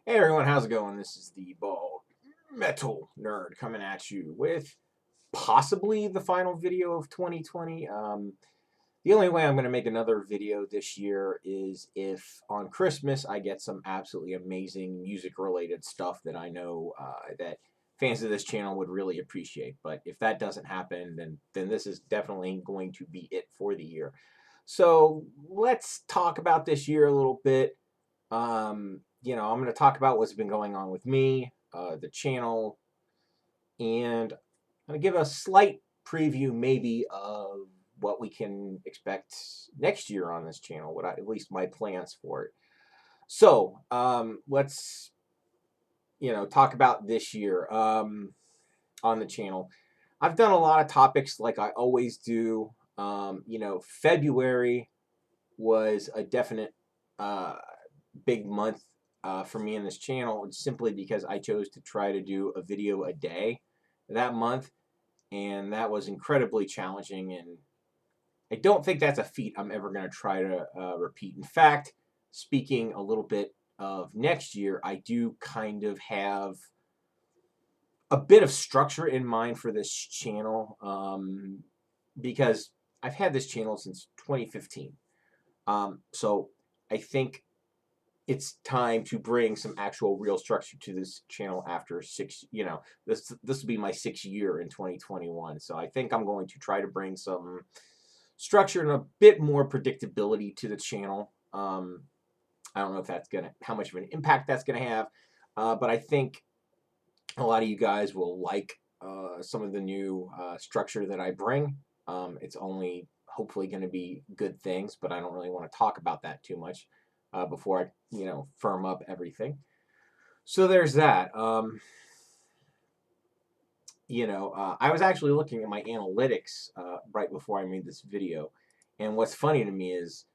Hey everyone, how's it going? This is the Bald Metal Nerd coming at you with possibly the final video of 2020. The only way I'm going to make another video this year is if on Christmas I get some absolutely amazing music related stuff that I know that fans of this channel would really appreciate. But if that doesn't happen, then this is definitely going to be it for the year. So let's talk about this year a little bit. I'm going to talk about what's been going on with me, the channel, and I'm going to give a slight preview maybe of what we can expect next year on this channel, at least my plans for it. So let's talk about this year on the channel. I've done a lot of topics like I always do. February was a definite uh, big month for me in this channel simply because I chose to try to do a video a day that month, and that was incredibly challenging. And I don't think that's a feat I'm ever going to try to repeat. In fact, speaking a little bit of next year, I do kind of have a bit of structure in mind for this channel because I've had this channel since 2015. So I think it's time to bring some actual real structure to this channel after this will be my 6th year in 2021. So I think I'm going to try to bring some structure and a bit more predictability to the channel. I don't know if how much of an impact that's gonna have, but I think a lot of you guys will like some of the new structure that I bring. It's only hopefully going to be good things, but I don't really want to talk about that too much before I, firm up everything. So there's that. I was actually looking at my analytics right before I made this video, and what's funny to me is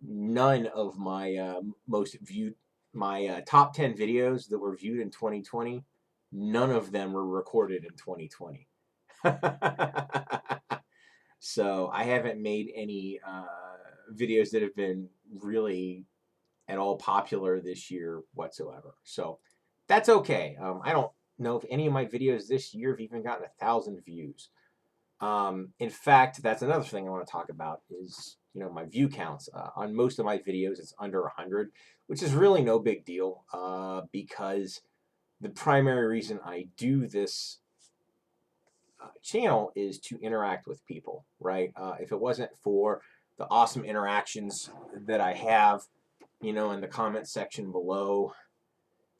none of my most viewed, my top 10 videos that were viewed in 2020, none of them were recorded in 2020. So I haven't made any videos that have been really at all popular this year whatsoever. So that's okay. I don't know if any of my videos this year have even gotten 1,000 views. In fact, that's another thing I want to talk about is my view counts. On most of my videos, it's under 100, which is really no big deal because the primary reason I do this channel is to interact with people, right? If it wasn't for the awesome interactions that I have, in the comment section below,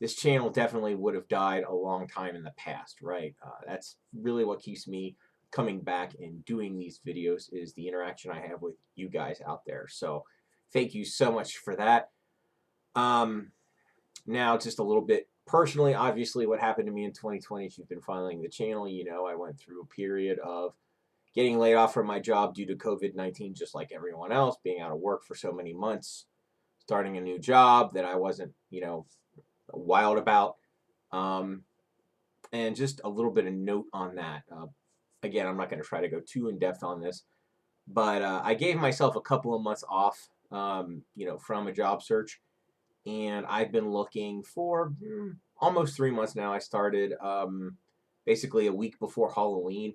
this channel definitely would have died a long time in the past, right? That's really what keeps me coming back and doing these videos is the interaction I have with you guys out there. So thank you so much for that. Now, just a little bit personally, obviously, what happened to me in 2020, if you've been following the channel, I went through a period of getting laid off from my job due to COVID-19, just like everyone else, being out of work for so many months, starting a new job that I wasn't, wild about. Um, and just a little bit of note on that. Again, I'm not going to try to go too in depth on this, but I gave myself a couple of months off, from a job search, and I've been looking for almost 3 months now. I started basically a week before Halloween,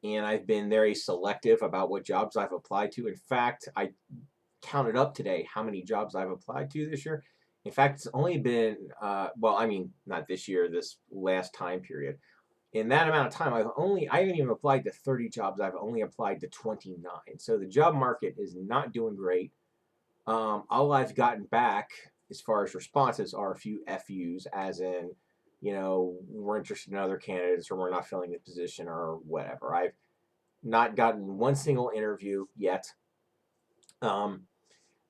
and I've been very selective about what jobs I've applied to. In fact, I counted up today how many jobs I've applied to this year. In fact, it's only been, not this year, this last time period. In that amount of time, I haven't even applied to 30 jobs. I've only applied to 29. So the job market is not doing great. All I've gotten back as far as responses are a few FUs, as in, we're interested in other candidates or we're not filling the position or whatever. I've not gotten one single interview yet.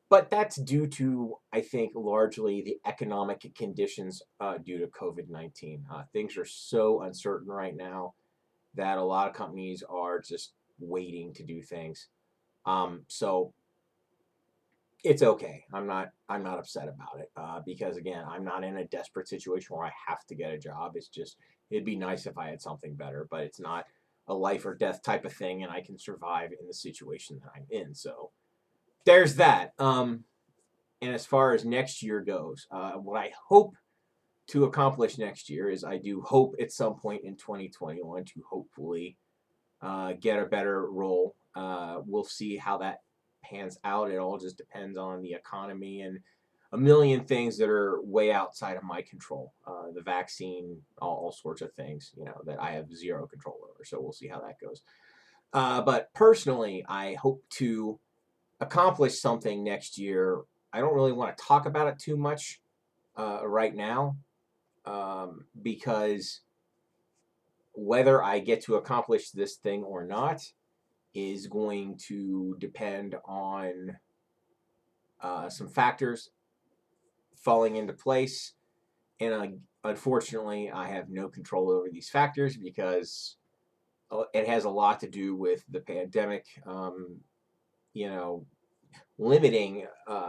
But that's due to, I think, largely the economic conditions due to COVID-19. Things are so uncertain right now that a lot of companies are just waiting to do things. So it's okay. I'm not upset about it because again, I'm not in a desperate situation where I have to get a job. It's just it'd be nice if I had something better, but it's not a life or death type of thing, and I can survive in the situation that I'm in. So there's that. And as far as next year goes, what I hope to accomplish next year is I do hope at some point in 2021 to hopefully get a better role. We'll see how that pans out. It all just depends on the economy and a million things that are way outside of my control. The vaccine, all sorts of things, that I have zero control over. So we'll see how that goes. But personally, I hope to accomplish something next year. I don't really want to talk about it too much right now because whether I get to accomplish this thing or not is going to depend on some factors falling into place. And unfortunately, I have no control over these factors because it has a lot to do with the pandemic, limiting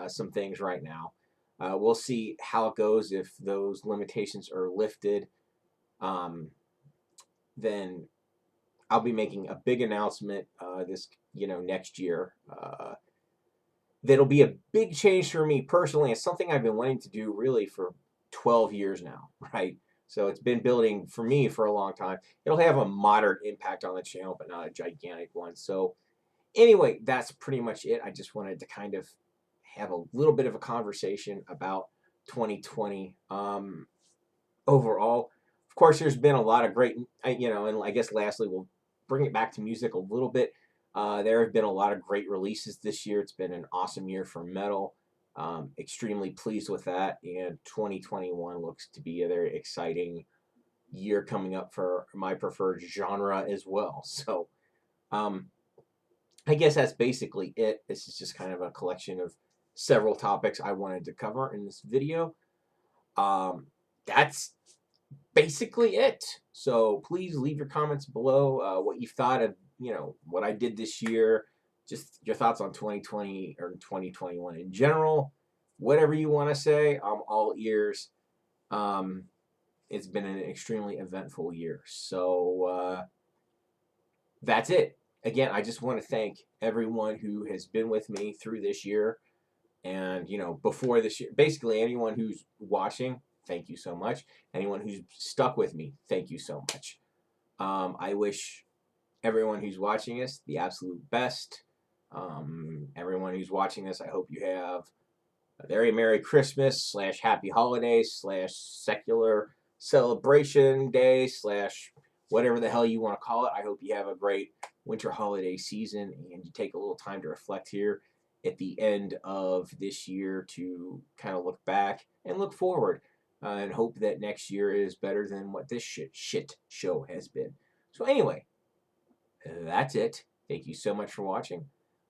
some things right now. We'll see how it goes. If those limitations are lifted, then I'll be making a big announcement this next year. That'll be a big change for me personally. It's something I've been wanting to do really for 12 years now, right? So it's been building for me for a long time. It'll have a moderate impact on the channel, but not a gigantic one. So anyway, that's pretty much it. I just wanted to kind of have a little bit of a conversation about 2020 overall. Of course, there's been a lot of great, and I guess lastly, we'll bring it back to music a little bit. There have been a lot of great releases this year. It's been an awesome year for metal. Extremely pleased with that. And 2021 looks to be a very exciting year coming up for my preferred genre as well. So I guess that's basically it. This is just kind of a collection of several topics I wanted to cover in this video. That's basically it. So please leave your comments below what you thought of what I did this year, just your thoughts on 2020 or 2021 in general. Whatever you want to say, I'm all ears. It's been an extremely eventful year. So that's it. Again, I just want to thank everyone who has been with me through this year and, before this year. Basically, anyone who's watching, thank you so much. Anyone who's stuck with me, thank you so much. I wish everyone who's watching this the absolute best. Everyone who's watching this, I hope you have a very Merry Christmas / Happy Holidays / secular celebration day / whatever the hell you want to call it. I hope you have a great winter holiday season and you take a little time to reflect here at the end of this year to kind of look back and look forward and hope that next year is better than what this shit show has been. So anyway, that's it. Thank you so much for watching.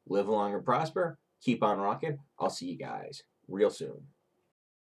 Live long and prosper. Keep on rocking. I'll see you guys real soon.